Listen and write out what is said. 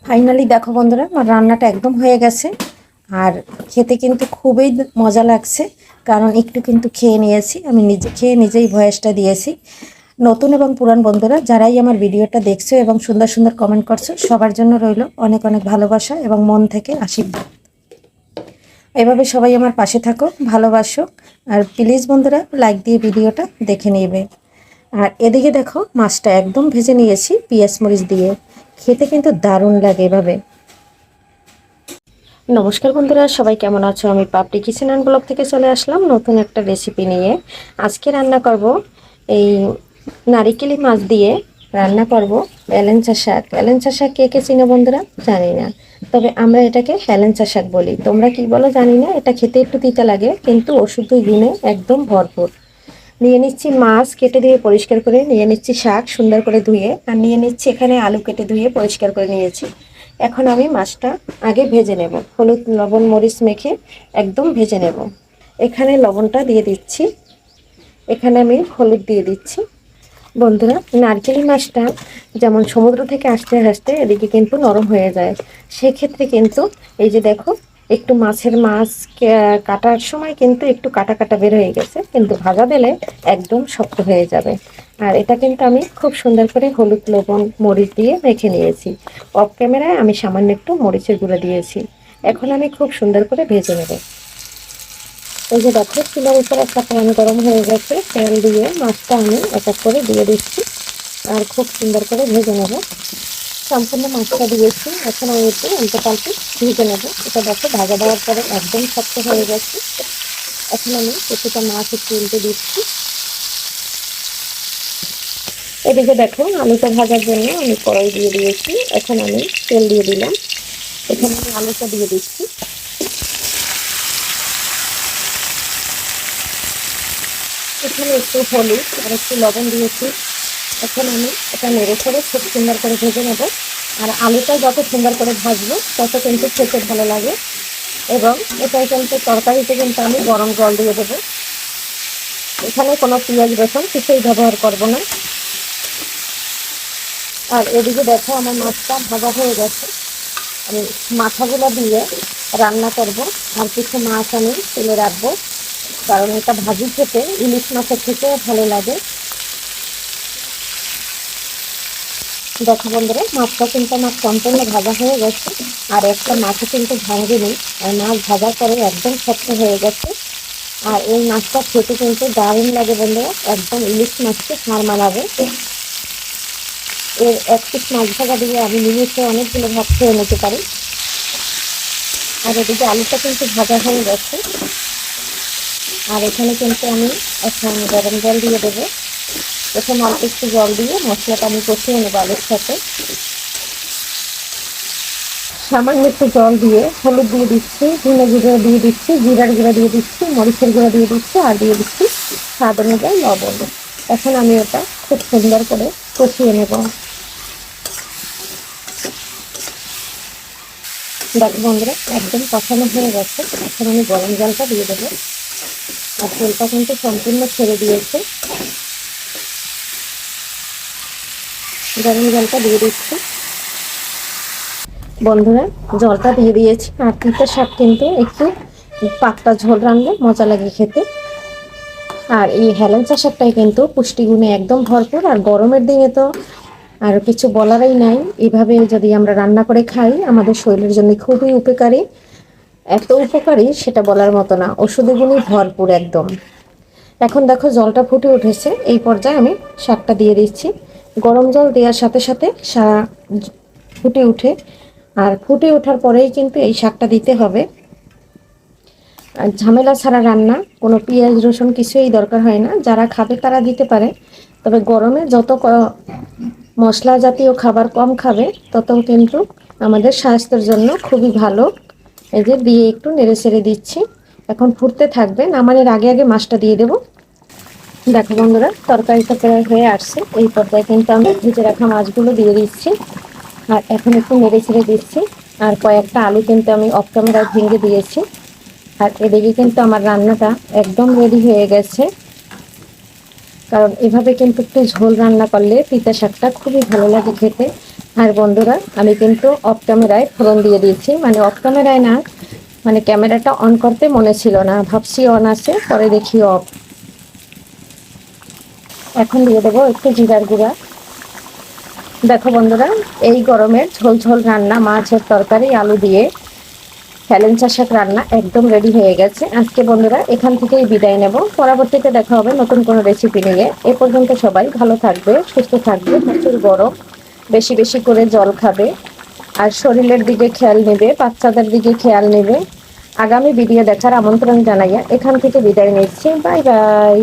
Finally দেখো বন্ধুরা, আমার রান্নাটা একদম হয়ে গেছে। আর খেতে কিন্তু খুবই মজা লাগছে, কারণ একটু কিন্তু খেয়ে নিয়েছি। আমি নিজে খেয়ে নিজেই ভয়েসটা দিয়েছি। নতুন এবং পুরান বন্ধুরা যারাই আমার ভিডিওটা দেখছো এবং সুন্দর সুন্দর কমেন্ট করছো, সবার জন্য রইল অনেক অনেক ভালোবাসা এবং মন থেকে আশীর্বাদ। এভাবে সবাই আমার পাশে থাকো, ভালোবাসো। আর প্লিজ বন্ধুরা লাইক দিয়ে ভিডিওটা দেখে নেবে। আর এদিকে দেখো, মাছটা একদম ভেজে নিয়েছি পেঁয়াজ মরিচ দিয়ে। খেতে কিন্তু দারুণ লাগে এভাবে। নমস্কার বন্ধুরা, সবাই কেমন আছো? আমি পাপড়ি কিচেন অ্যান্ড ব্লগ থেকে চলে আসলাম নতুন একটা রেসিপি নিয়ে। আজকে রান্না করব এই নারিকেলি মাছ দিয়ে রান্না করব হেলেঞ্চা শাক। হেলেঞ্চা শাক কে কে চিনো বন্ধুরা? জানি না, তবে আমরা এটাকে হেলেঞ্চা শাক বলি। তোমরা কি বলো জানি না। এটা খেতে একটু তিতা লাগে, কিন্তু ওষুধ গুণে একদম ভরপুর। নিয়ে নিচ্ছি মাছ কেটে দিয়ে পরিষ্কার করে, নিয়ে নিচ্ছি শাক সুন্দর করে ধুয়ে, আর নিয়ে নিচ্ছি এখানে আলু কেটে ধুয়ে পরিষ্কার করে নিয়েছি। এখন আমি মাছটা আগে ভেজে নেব, হলুদ লবণ মরিচ মেখে একদম ভেজে নেব। এখানে লবণটা দিয়ে দিচ্ছি, এখানে আমি হলুদ দিয়ে দিচ্ছি। বন্ধুরা, নারকেলি মাছটা যেমন সমুদ্র থেকে আসতে আসতে এদিকে কিন্তু নরম হয়ে যায়, সেক্ষেত্রে কিন্তু এই যে দেখো, একটু মাছ কাটার সময় কিন্তু একটু কাটা কাটা বের হয়ে গেছে, কিন্তু ভাজা দিলে একদম শক্ত হয়ে যাবে। আর এটা কিন্তু আমি খুব সুন্দর করে হলুদ লবণ মরিচ দিয়ে মেখে নিয়েছি। অফ ক্যামেরায় আমি সামান্য একটু মরিচের গুঁড়ো দিয়েছি। এখন আমি খুব সুন্দর করে ভেজে নেব। এই যে দেখো, চুলার উপরে একটা প্যান গরম হয়ে গেছে, তেল দিয়ে মাছটা আমি এক এক করে দিয়ে দিচ্ছি আর খুব সুন্দর করে ভেজে নেব। সম্পূর্ণ মাছটা দিয়েছি, এখন আমি একটু উল্টো পাল্টে ভেজে নেব। এটা দেখো, ভাজা দেওয়ার পরে একদম শক্ত হয়ে গেছে। এখন আমি কিছুটা মাছ একটু উল্টে দিচ্ছি। এদিকে দেখো, আলুটা ভাজার জন্য আমি কড়াই দিয়ে দিয়েছি। এখন আমি তেল দিয়ে দিলাম, এখানে আমি আলুটা দিয়ে দিচ্ছি। এখানে একটু হলুদ আর একটু লবণ দিয়েছি। এখন আমি এটা নেড়ে ছেড়ে খুব সুন্দর করে ভেজে নেব। আর আলুটা যত সুন্দর করে ভাজবো তত কিন্তু খেতে ভালো লাগে। এবং এটাই কিন্তু তরকারিতে কিন্তু আমি গরম জল দিয়ে দেবো। এখানে কোনো পেঁয়াজ রসুন কিছুই ব্যবহার করব না। আর এদিকে দেখো, আমার মাছটা ভাজা হয়ে গেছে। আমি মাথাগুলো দিয়ে রান্না করব। আর কিছু মাছ আমি তুলে রাখবো, কারণ এটা ভাজি খেতে ইলিশ মাছের থেকে ভালো লাগে। দেখো বন্ধুরা, মাছটা কিন্তু আমার সম্পূর্ণ ভাজা হয়ে গেছে, আর একটা মাছও কিন্তু ভাঙেনি। আর মাছ ভাজার পরে একদম শক্ত হয়ে গেছে। আর এই মাছটা খেতে কিন্তু দারুণ লাগে বন্ধুরা, একদম ইলিশ মাছকে হার মানাবে। এর এক পিস মাছ ভাজা দিয়ে আমি নিমিশে অনেকগুলো ভাত খেয়ে নিতে পারি। আর এদিকে আলুটা কিন্তু ভাজা হয়ে গেছে। আর এখানে কিন্তু আমি এখন গরম জল দিয়ে দেবো। প্রথম অল্প একটু জল দিয়ে মশলাটা আমি কষিয়ে নেবো আলুর সাথে। সামান্য একটু জল দিয়ে হলুদ দিয়ে দিচ্ছি, ধনে গুঁড়ো দিয়ে দিচ্ছি, জিরার গুঁড়ো দিয়ে দিচ্ছি, মরিচের গুঁড়ো দিয়ে দিচ্ছি, আর দিয়ে দিচ্ছি স্বাদ অনুযায়ী লবণ। এখন আমি ওটা খুব সুন্দর করে কষিয়ে নেব। দেখো বন্ধুরা, একদম কষানো হয়ে গেছে। এখন আমি গরম জলটা দিয়ে দেবো। আর তেলটা কিন্তু সম্পূর্ণ ছেড়ে দিয়েছে। গরম জলটা দিয়ে দিচ্ছি। বন্ধুরা, জলটা দিয়ে দিয়েছি। আর তিতা শাক কিন্তু একটু পাতলা ঝোল রান্না মজা লাগে খেতে। আর এই হেলেঞ্চা শাকটাই কিন্তু পুষ্টিগুণে একদম ভরপুর। আর গরমের দিনে তো আর কিছু বলারই নাই। এভাবে যদি আমরা রান্না করে খাই, আমাদের শরীরের জন্য খুবই উপকারী। এত উপকারী সেটা বলার মতো না, ওষুধে গুণে ভরপুর একদম। এখন দেখো, জলটা ফুটে উঠেছে। এই পর্যায়ে আমি শাকটা দিয়ে দিচ্ছি। গরম জল দেওয়ার সাথে সাথে ফুটে উঠে, আর ফুটে ওঠার পরেই কিন্তু এই শাকটা দিতে হবে। আর ঝামেলা ছাড়া রান্না, কোনো পেঁয়াজ রসুন কিছুই দরকার হয় না। যারা খাবে তারা দিতে পারে, তবে গরমে যত মশলা জাতীয় খাবার কম খাবে তত কিন্তু আমাদের স্বাস্থ্যের জন্য খুবই ভালো। এই যে দিয়ে একটু নেড়ে ছেড়ে দিচ্ছি। এখন ফুটতে থাকবে, নামানোর আগে আগে মাছটা দিয়ে দেবো। দেখো বন্ধুরা, তরকারিটা প্রায় হয়ে আসছে। এই পর্যায়ে কিন্তু আমি ভেজে রাখা মাছগুলো দিয়ে দিচ্ছি। আর এখন একটু নেড়ে ছেড়ে দিচ্ছি। আর কয়েকটা আলু কিন্তু আমি অফ ক্যামেরায় ভেঙে দিয়েছি। আর এদিকে কিন্তু আমার রান্নাটা একদম রেডি হয়ে গেছে। কারণ এভাবে কিন্তু একটু ঝোল রান্না করলে তিতা শাকটা খুবই ভালো লাগে খেতে। আর বন্ধুরা, আমি কিন্তু অফ ক্যামেরায় ফোড়ন দিয়ে দিয়েছি, মানে অফ ক্যামেরায় না, মানে ক্যামেরাটা অন করতে মনে ছিল না, ভাবছি অন আছে, পরে দেখি অফ। এখন দিয়ে দেবো একটু জিরার গুঁড়া। দেখো বন্ধুরা, এই গরমের ঝোল ঝোল রান্না, মাছের তরকারি আলু দিয়ে হেলেঞ্চা শাক রান্না একদম রেডি হয়ে গেছে। আজকে বন্ধুরা এখান থেকেই বিদায় নেব, পরবর্তীতে দেখা হবে নতুন কোনো রেসিপি নিয়ে। এ পর্যন্ত সবাই ভালো থাকবে, সুস্থ থাকবে, প্রচুর গরম, বেশি বেশি করে জল খাবে, আর শরীরের দিকে খেয়াল নেবে, বাচ্চাদের দিকে খেয়াল নেবে। আগামী ভিডিও দেখার আমন্ত্রণ জানাইয়া এখান থেকে বিদায় নিচ্ছি। Bye bye.